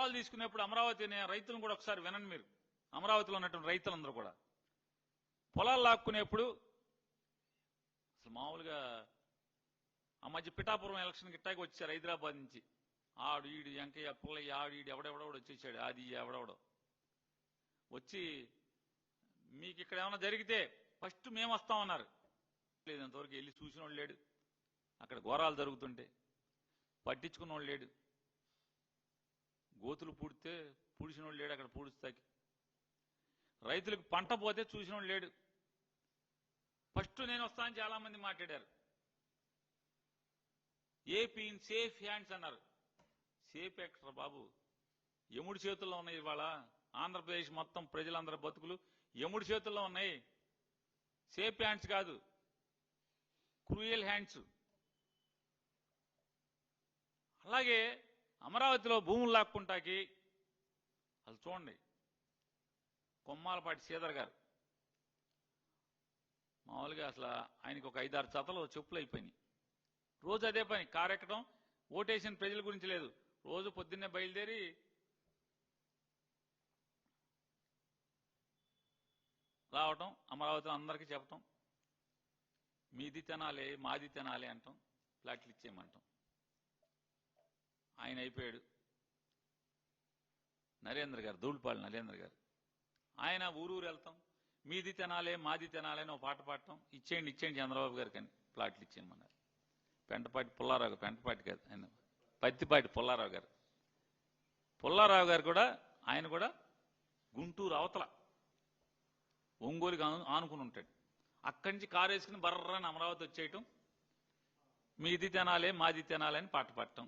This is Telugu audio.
పొలాలు తీసుకునేప్పుడు అమరావతి రైతులను కూడా ఒకసారి వినండి మీరు. అమరావతిలో ఉన్నటువంటి రైతులందరూ కూడా పొలాలు లాక్కునేప్పుడు అసలు మామూలుగా ఆ మధ్య పిఠాపురం ఎలక్షన్ గిట్టాకి వచ్చారు హైదరాబాద్ నుంచి. ఆడు ఈడు వెంకయ్య పుల్లయ్య ఆడు ఈడు ఎవడెవడోడు వచ్చేసాడు. అది ఎవడెవడో వచ్చి మీకు ఇక్కడ ఏమైనా జరిగితే ఫస్ట్ మేము వస్తామన్నారు. లేదంతవరకు వెళ్ళి చూసిన వాళ్ళు లేడు. అక్కడ ఘోరాలు జరుగుతుంటే పట్టించుకున్న వాళ్ళు లేడు. గోతులు పూడితే పూడిసిన వాళ్ళు లేడు. అక్కడ పూడుస్తాకి రైతులకు పంట పోతే చూసిన వాళ్ళు లేడు. ఫస్ట్ నేను వస్తానని చాలా మంది మాట్లాడారు. ఏపీ ఇన్ సేఫ్ హ్యాండ్స్ అన్నారు. సేఫ్ ఎక్కడ బాబు? యముడి చేతుల్లో ఉన్నాయి. ఇవాళ ఆంధ్రప్రదేశ్ మొత్తం ప్రజలందరి బతుకులు యముడి చేతుల్లో ఉన్నాయి. సేఫ్ హ్యాండ్స్ కాదు, క్రూయల్ హ్యాండ్స్. అలాగే అమరావతిలో భూములు లాక్కుంటాకి అసలు చూడండి, కొమ్మాలపాటి శ్రీధర్ గారు మామూలుగా అసలు ఆయనకి ఒక 5-6 జతలు చెప్పులు అయిపోయినాయి. రోజు అదే పని, కారెక్కడం. ఓటేసిన ప్రజల గురించి లేదు. రోజు పొద్దున్నే బయలుదేరి రావటం, అమరావతిలో అందరికీ చెప్పటం, మీది తినాలి మాది తినాలి అంటాం, ఫ్లాట్లు ఇచ్చేయమంటాం. ఆయన అయిపోయాడు. నరేంద్ర గారు, ధూళిపాళి నరేంద్ర గారు, ఆయన ఊరూరు వెళ్తాం, మీది తినాలి మాది తినాలి అని ఒక పాట పాడటం, ఇచ్చేయండి ఇచ్చేయండి చంద్రబాబు గారికి అని ప్లాట్లు ఇచ్చేయమన్నారు. పెంటపాటి పుల్లారావు గారు, పెంటపాటి కాదు ఆయన పత్తిపాటి పుల్లారావు గారు. పుల్లారావు గారు కూడా ఆయన కూడా గుంటూరు అవతల ఒంగోలుకి ఆనుకుని ఉంటాడు. అక్కడి నుంచి కారు వేసుకుని బర్రని అమరావతి వచ్చేయటం, మీది తినాలి మాది తినాలి అని పాట పాడటం.